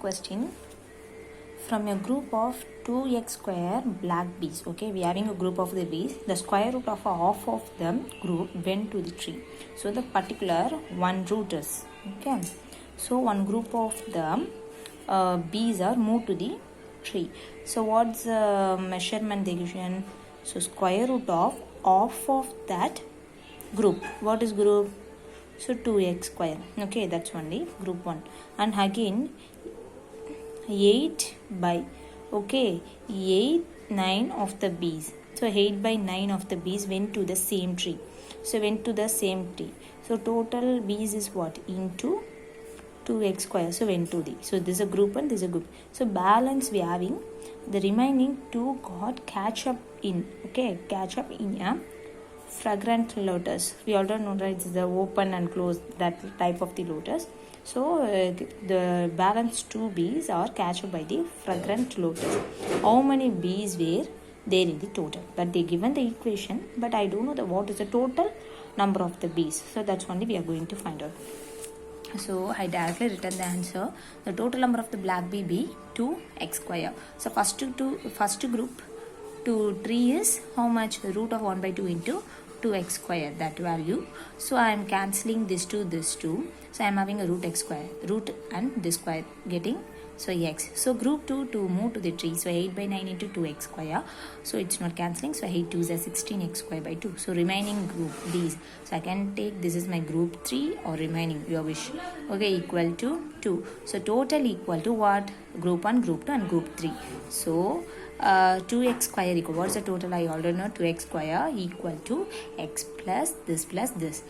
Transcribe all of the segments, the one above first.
question. From a group of 2x square black bees, okay, we are having a group of the bees. The square root of half of the group went to the tree. So the particular one root is, okay. So one group of the bees are moved to the tree. So what's the measurement division? So square root of half of that group. What is group? So 2x square, okay, that's only group 1. And again 8 by, okay, 8 9 of the bees. So 8 by 9 of the bees went to the same tree. So went to the same tree. So total bees is what? Into 2x square. So went to the. So this is a group 1, this is a group. So balance we are having the remaining 2 got catch up in, okay, catch up in a fragrant lotus. We already know that it's the open and close, that type of the lotus. So the balance 2 bees are catch up by the fragrant lotus. How many bees were there in the total? But they given the equation, but I don't know what is the total number of the bees. So that's only we are going to find out. So I directly written the answer. The total number of the black bee be 2x square. So first group to tree is how much? Root of 1 by 2 into 2x square, that value. So I am cancelling this 2. So I am having a root x square, root and this square getting, so x. So group 2 to move to the tree. So 8 by 9 into 2x square. So it's not cancelling. So 8 2 is 16x square by 2. So remaining group these. So I can take this is my group 3 or remaining, your wish. Okay, equal to 2. So total equal to what? Group 1, group 2 and group 3. So 2x square equal, what's the total? I already know 2x square equal to x plus this.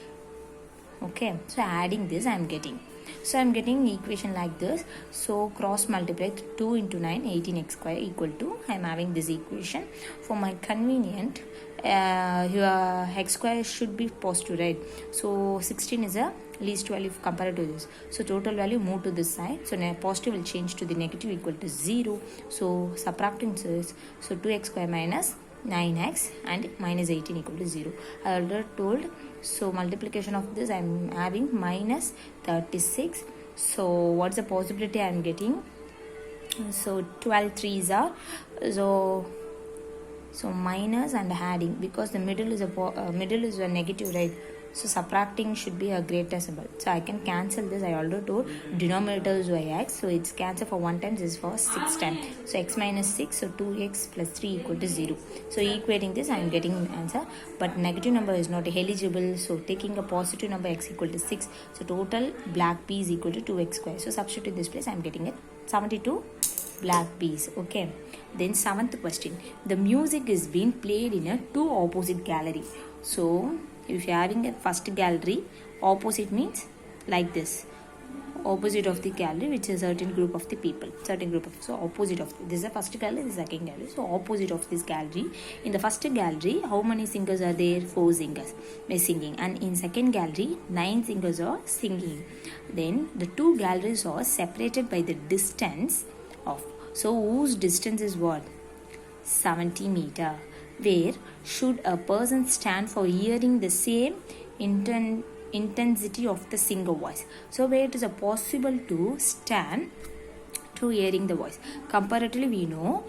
Okay, so adding this I am getting. So I am getting equation like this. So cross multiply 2 into 9, 18x square equal to, I am having this equation. For my convenient, your x square should be positive, right? So 16 is a least value compared to this. So total value move to this side. So positive will change to the negative equal to 0. So subtracting this. So 2x square minus 9x and minus 18 equal to 0. I already told. So multiplication of this I am having minus 36. So what's the possibility I am getting? So 12 3s are so minus and adding, because the middle is a negative, right? So subtracting should be a greater symbol. So I can cancel this. I already told denominator is x. So it's cancel for 1 times is for 6 times. So x minus 6. So 2x plus 3 equal to 0. So equating this I am getting answer. But negative number is not eligible. So taking a positive number x equal to 6. So total black bee is equal to 2x square. So substitute this place I am getting it 72 black bees. Okay. Then 7th question. The music is being played in a 2 opposite gallery. So if you are having a first gallery, opposite means like this. Opposite of the gallery, which is a certain group of the people. So opposite of this is the first gallery, this is the second gallery. So opposite of this gallery. In the first gallery, how many singers are there? 4 singers were singing. And in second gallery, 9 singers are singing. Then the 2 galleries are separated by the distance of. So whose distance is what? 70 meter. Where should a person stand for hearing the same intensity of the singer voice? So where it is possible to stand to hearing the voice. Comparatively we know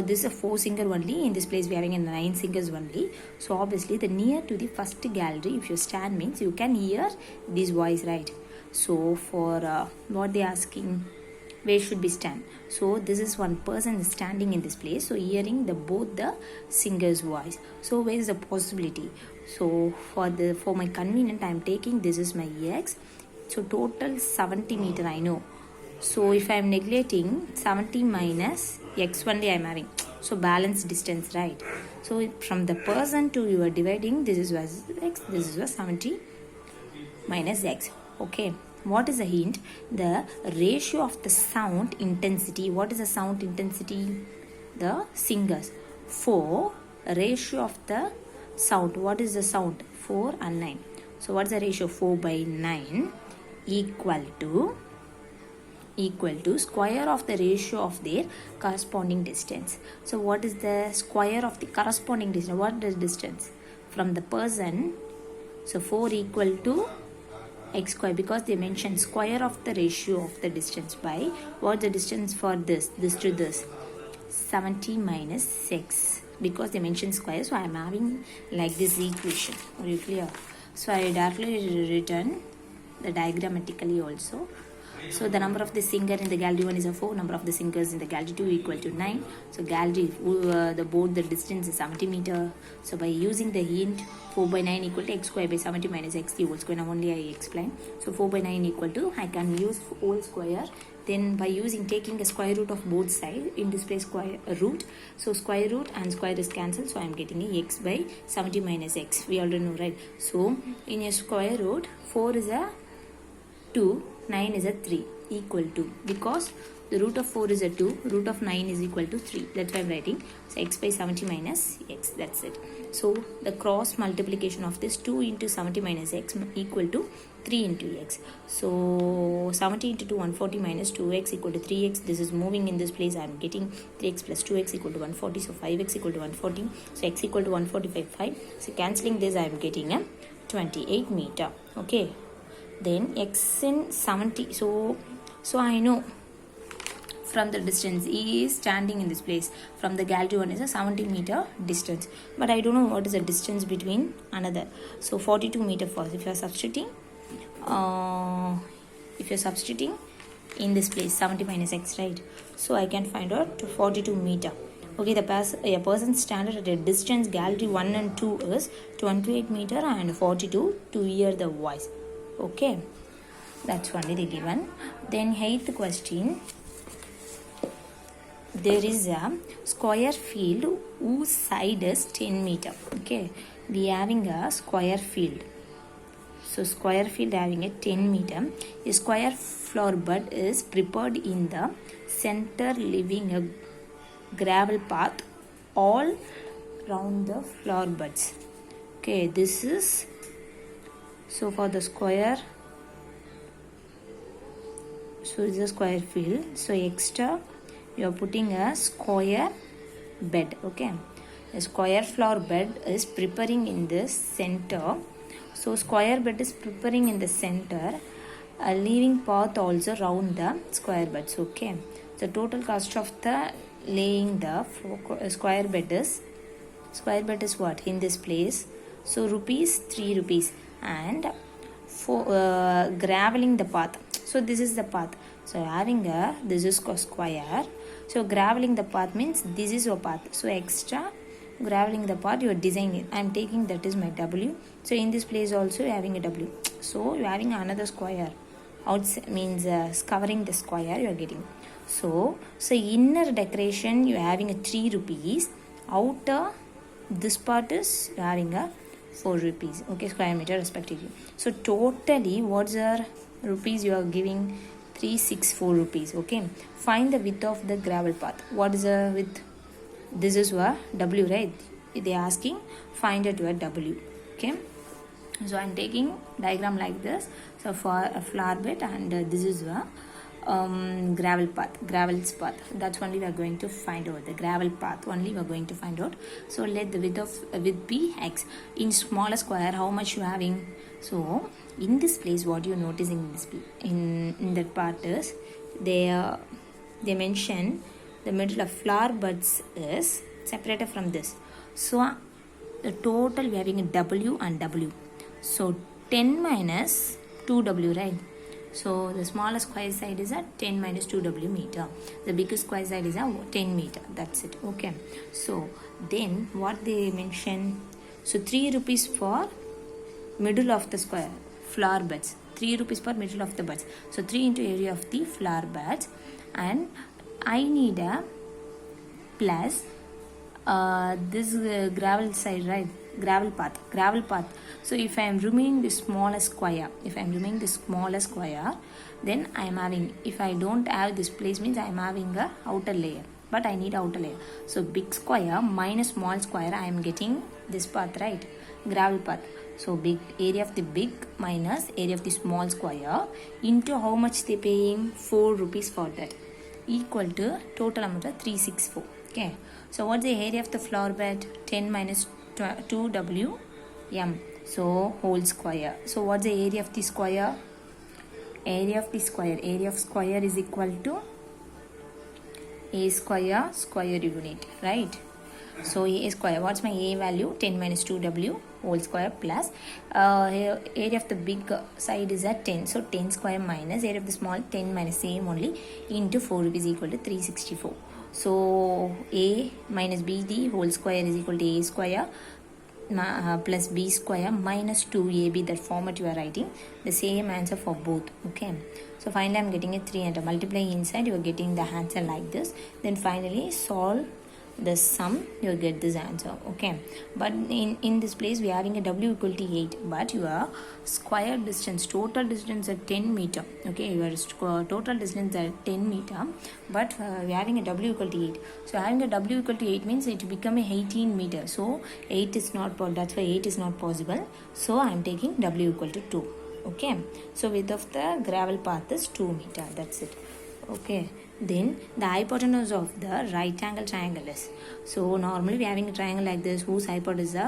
this is a 4 singer only. In this place we are having a 9 singers only. So obviously the near to the first gallery, if you stand means you can hear this voice, right? So for what they asking, where should be stand? So this is one person standing in this place, so hearing both the singer's voice. So where is the possibility? So for my convenient I am taking this is my x. So total 70 meter I know. So if I am neglecting 70 minus x only I am having. So balance distance, right? So from the person to you are dividing, this is was x, this is was 70 minus x. Okay. What is the hint? The ratio of the sound intensity. What is the sound intensity? The singers. 4 ratio of the sound. What is the sound? 4 and 9. So what is the ratio? 4 by 9 equal to square of the ratio of their corresponding distance. So what is the square of the corresponding distance? What is distance? From the person. So 4 equal to x square, because they mentioned square of the ratio of the distance by what's the distance for this to this, 70 minus 6, because they mentioned square. So I am having like this equation. Are you clear? So I directly written the diagrammatically also. So the number of the singer in the gallery 1 is a 4, number of the singers in the gallery 2 equal to 9. So gallery, the distance is 70 meter. So by using the hint 4 by 9 equal to x square by 70 minus x the whole square. Now only I explain. So 4 by 9 equal to, I can use whole square. Then by taking a square root of both sides, in display square root. So square root and square is cancelled. So I am getting a x by 70 minus x. We already know, right? So in a square root, 4 is a 2, 9 is a 3 equal to, because the root of 4 is a 2, root of 9 is equal to 3. That's why I'm writing. So x by 70 minus x. That's it. So the cross multiplication of this 2 into 70 minus x equal to 3 into x. So 70 into 2, 140 minus 2x equal to 3x. This is moving in this place. I'm getting 3x plus 2x equal to 140. So 5x equal to 140. So x equal to 145, 5. So cancelling this, I'm getting a 28 meter. Okay. Then x in 70. So I know from the distance he is standing in this place. From the gallery 1 is a 70 meter distance. But I don't know what is the distance between another. So 42 meter first. If you are substituting in this place 70 minus x, right? So I can find out to 42 meter. Okay, a person's standard at a distance gallery 1 and 2 is 28 meter and 42 to hear the voice. Okay, that's only the given. Then 8th question, there is a square field whose side is 10 meter. Okay, we having a square field. So square field having a 10 meter. A square flower bed is prepared in the center, leaving a gravel path all round the flower buds. Okay, this is, so for the square, so this is a square field. So extra you are putting a square bed. Okay, a square flower bed is preparing in this center. So square bed is preparing in the center, leaving path also round the square beds. Okay, the total cost of the laying the square bed is what in this place? So rupees 3 rupees. And for graveling the path, so this is the path. So having this is square. So graveling the path means this is your path. So extra graveling the path you are designing. I am taking that is my W. So in this place also you are having a W. So you are having another square. Outside means covering the square you are getting. So inner decoration you are having a 3 rupees. Outer this part is you are having a 4 rupees. Okay, square meter respectively. So totally what's the rupees you are giving? 364 rupees. Okay, find the width of the gravel path. What is the width? This is what W, right? They are asking find it at W. Okay, so I'm taking diagram like this. So for a flower bed, and this is a gravel's path. That's only we are going to find out. The gravel path only we are going to find out. So let the width be x. In smaller square, how much you having? So in this place, what you noticing in this in that part is they mention the middle of flower buds is separated from this. So the total we are having a W and W. So 10 minus 2W, right? So the smallest square side is a 10 minus 2W meter. The biggest square side is a 10 meter. That's it. Okay. So then what they mention? So 3 rupees for middle of the square flower buds. 3 rupees per middle of the buds. So 3 into area of the flower buds, and I need a plus this gravel side, right? Gravel path. So if I am removing the smallest square, then I am having, if I don't have this place means I am having a outer layer, but I need outer layer. So big square minus small square, I am getting this path, right? Gravel path. So big area of the big minus area of the small square into how much they paying? 4 rupees for that, equal to total amount of 364. Okay, so what's the area of the flower bed? 10 minus 2W m. So whole square. So what's the area of the square? area of the square, area of square is equal to a square square unit, right? So a square, what's my a value? 10 minus 2w whole square plus area of the big side is at 10, so 10 square minus area of the small 10 minus same only into 4 is equal to 364. So a minus bd whole square is equal to a square plus b square minus 2ab. That format you are writing, the same answer for both. Okay, so finally I'm getting a 3 and multiply inside, you are getting the answer like this. Then finally solve the sum, you'll get this answer. Okay, but in this place we are having a w equal to 8, but your square distance, total distance at 10 meter. Okay, your total distance at 10 meter, but we are having a w equal to 8. So having a w equal to 8 means it become a 18 meter. So 8 is not, that's why 8 is not possible. So I am taking w equal to 2. Okay, so width of the gravel path is 2 meter. That's it. Okay, then the hypotenuse of the right angle triangle is, so normally we are having a triangle like this whose hypotenuse is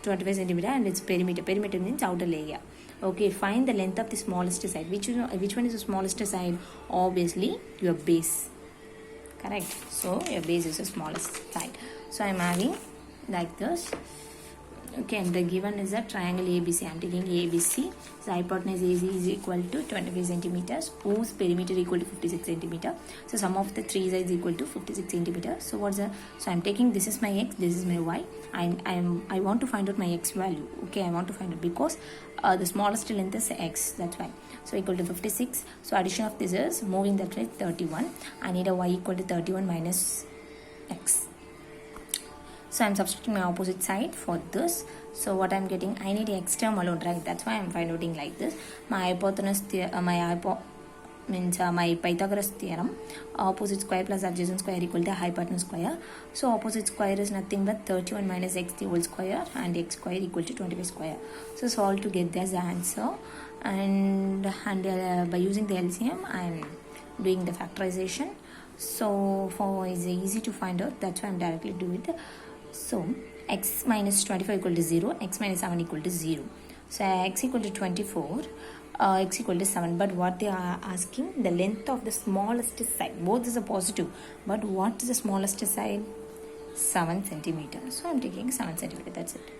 25 centimeter and its perimeter. Perimeter means outer area. Okay, find the length of the smallest side. Which one is the smallest side? Obviously your base, correct? So your base is the smallest side. So I am having like this. Okay, and the given is a triangle ABC. I am taking ABC. So hypotenuse AC is equal to 25 centimeters, whose perimeter equal to 56 centimeter. So sum of the three sides equal to 56 centimeters. So what's the, so I am taking, this is my x, this is my y. I want to find out my x value. Okay, I want to find out because the smallest length is x, that's why. So equal to 56. So addition of this is moving that way 31. I need a y equal to 31 minus x. So I'm substituting my opposite side for this. So what I'm getting, I need x term alone, right? That's why I'm finding like this. My hypotenuse, my Pythagoras theorem, opposite square plus adjacent square equal to hypotenuse square. So opposite square is nothing but 31 minus x the whole square, and x square equal to 25 square. So solve to get this answer, and by using the LCM I'm doing the factorization. So for is easy to find out, that's why I'm directly doing it. So x minus 25 equal to 0, x minus 7 equal to 0. So x equal to 24, x equal to 7. But what they are asking, the length of the smallest side. Both is a positive, but what is the smallest side? 7 centimeter. So I'm taking 7 centimeter. That's it.